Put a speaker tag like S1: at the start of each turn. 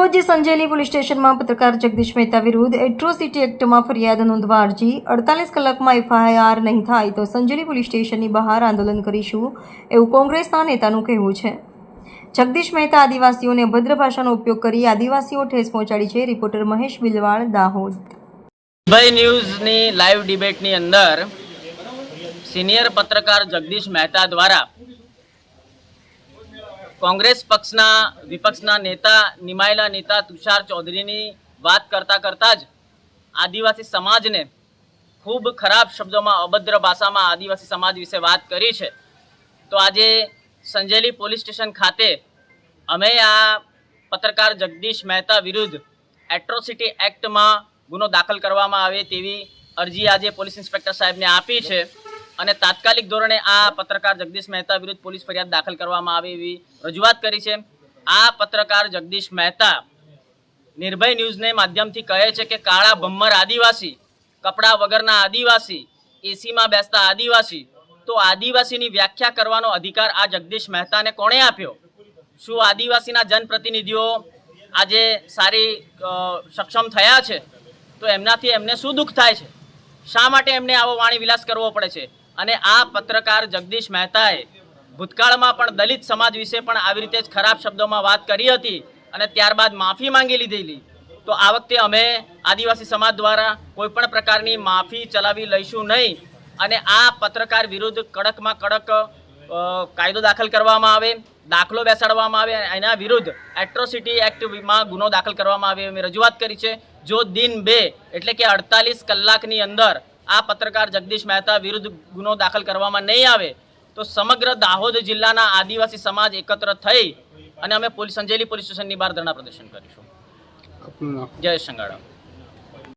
S1: આજરોજ સંજેલી પોલીસ સ્ટેશનમાં પત્રકાર જગદીશ મહેતા વિરુદ્ધ એટ્રોસિટી એક્ટમાં ફરિયાદ નોંધવા અરજી 48 કલાકમાં એફઆઈઆર નહીં થાય તો સંજેલી પોલીસ સ્ટેશનની બહાર આંદોલન કરીશું એવું કોંગ્રેસના નેતાનું કહેવું છે। જગદીશ મહેતા આદિવાસીઓને અભદ્ર ભાષાનો ઉપયોગ કરી આદિવાસીઓ ઠેસ પહોંચાડી છે। રિપોર્ટર મહેશ બિલવાડ, દાહોદ।
S2: ભાઈ ન્યૂઝની લાઈવ ડિબેટની અંદર સિનિયર પત્રકાર જગદીશ મહેતા દ્વારા કોંગ્રેસ પક્ષના વિપક્ષના નેતા નિમાયેલા નેતા તુષાર ચૌધરીની વાત કરતા જ આદિવાસી સમાજને ખૂબ ખરાબ શબ્દોમાં અભદ્ર ભાષામાં આદિવાસી સમાજ વિશે વાત કરી છે। તો આજે સંજેલી પોલીસ સ્ટેશન ખાતે અમે આ પત્રકાર જગદીશ મહેતા વિરુદ્ધ એટ્રોસિટી એક્ટમાં ગુનો દાખલ કરવામાં આવે તેવી અરજી આજે પોલીસ ઇન્સ્પેક્ટર સાહેબને આપી છે અને તાત્કાલિક ધોરણે આ પત્રકાર જગદીશ મહેતા વિરુદ્ધ પોલીસ ફરિયાદ દાખલ કરવામાં આવે એવી રજૂઆત કરી છે। આ પત્રકાર જગદીશ મહેતા નિર્ભય ન્યૂઝને માધ્યમથી કહે છે કે કાળા ભમ્મર આદિવાસી, કપડા વગરના આદિવાસી, એસીમાં બેસતા આદિવાસી, તો આદિવાસીની વ્યાખ્યા કરવાનો અધિકાર આ જગદીશ મહેતાને કોણે આપ્યો? શું આદિવાસીના જનપ્રતિનિધિઓ આજે સારી સક્ષમ થયા છે તો એમનાથી એમને શું દુઃખ થાય છે? શા માટે એમને આવો વાણી વિલાસ કરવો પડે છે? અને આ પત્રકાર જગદીશ મહેતાએ ભૂતકાળમાં પણ દલિત સમાજ વિશે પણ આવી રીતે જ ખરાબ શબ્દોમાં વાત કરી હતી અને ત્યારબાદ માફી માંગી લીધેલી। તો આ વખતે અમે આદિવાસી સમાજ દ્વારા કોઈપણ પ્રકારની માફી ચલાવી લઈશું નહીં અને આ પત્રકાર વિરુદ્ધ કડકમાં કડક કાયદો દાખલ કરવામાં આવે, દાખલો બેસાડવામાં આવે, એના વિરુદ્ધ એટ્રોસિટી એક્ટમાં ગુનો દાખલ કરવામાં આવે એવી રજૂઆત કરી છે। જો દિન 2 એટલે કે 48 કલાકની અંદર આ પત્રકાર જગદીશ મહેતા વિરુદ્ધ ગુનો દાખલ કરવામાં નહીં આવે તો સમગ્ર દાહોદ જિલ્લાના આદિવાસી સમાજ એકત્ર થઈ અને અમે સંજેલી પોલીસ સ્ટેશનની બહાર ધરણા પ્રદર્શન કરીશું। જય સંગાડા।